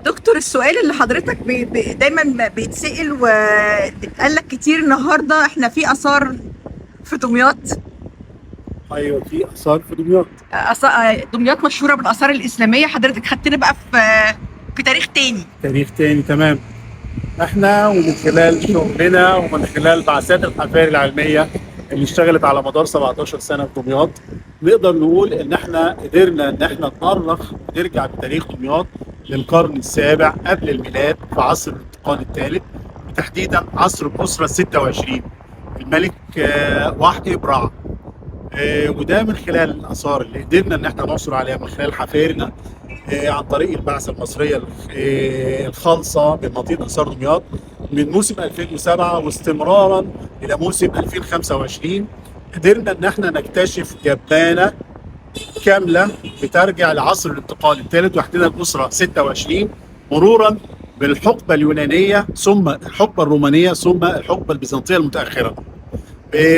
دكتور، السؤال اللي حضرتك دايما بيتسأل وقال لك كتير النهارده احنا في آثار في دمياط. ايوه، في اثار في دمياط. دمياط مشهورة بالآثار الإسلامية. حضرتك خدتنا بقى في تاريخ تاني. تاريخ تاني، تمام. احنا ومن خلال شغلنا ومن خلال بعثات الحفائر العلميه اللي اشتغلت على مدار 17 سنه في دمياط، نقدر نقول ان احنا قدرنا ان احنا نؤرخ ونرجع بتاريخ دمياط للقرن السابع قبل الميلاد، في عصر الانتقال الثالث، تحديدا عصر الاسره ال 26 الملك واحد ابراع. وده من خلال الاثار اللي قدرنا ان احنا نعثر عليها من خلال حفائرنا، عن طريق البعثه المصريه الخالصه بمنطقه اثار دمياط من موسم 2007 واستمرارا الى موسم 2025. قدرنا ان احنا نكتشف جبانه كامله بترجع لعصر الانتقال الثالث وحدنا الاسره 26، مرورا بالحقبه اليونانيه ثم الحقبه الرومانيه ثم الحقبه البيزنطيه المتاخره.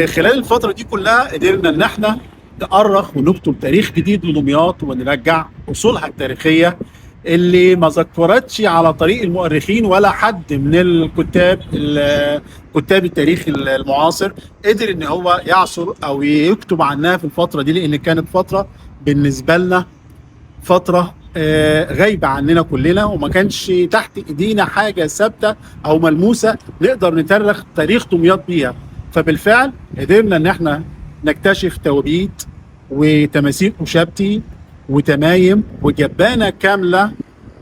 خلال الفترة دي كلها قدرنا ان احنا نأرخ ونكتب تاريخ جديد لدمياط ونرجع اصولها التاريخية اللي ما ذكرتش على طريق المؤرخين ولا حد من كتاب التاريخ المعاصر قدر ان هو يعثر او يكتب عنها في الفترة دي، لان كانت فترة بالنسبة لنا فترة غايبة عننا كلنا، وما كانش تحت ايدينا حاجة ثابتة او ملموسة نقدر نترخ تاريخ دمياط بيها. فبالفعل قدرنا ان احنا نكتشف توابيت وتماثيل أشابتي وتمايم وجبانة كاملة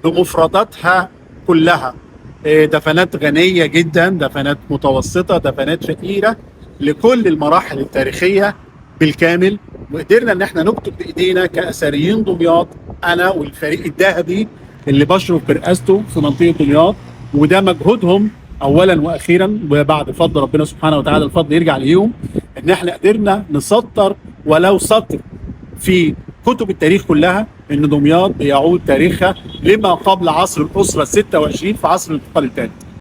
بمفرداتها كلها، دفنات غنية جدا، دفنات متوسطة، دفنات فقيرة، لكل المراحل التاريخية بالكامل. وقدرنا ان احنا نكتب بايدينا كاثريين دمياط، انا والفريق الذهبي اللي بشرف برئاسته في منطقة دمياط، وده مجهودهم اولا واخيرا وبعد فضل ربنا سبحانه وتعالى، الفضل يرجع ليهم، ان احنا قدرنا نسطر ولو سطر في كتب التاريخ كلها ان دمياط بيعود تاريخها لما قبل عصر الاسره ال 26 في عصر الانتقال الثالث.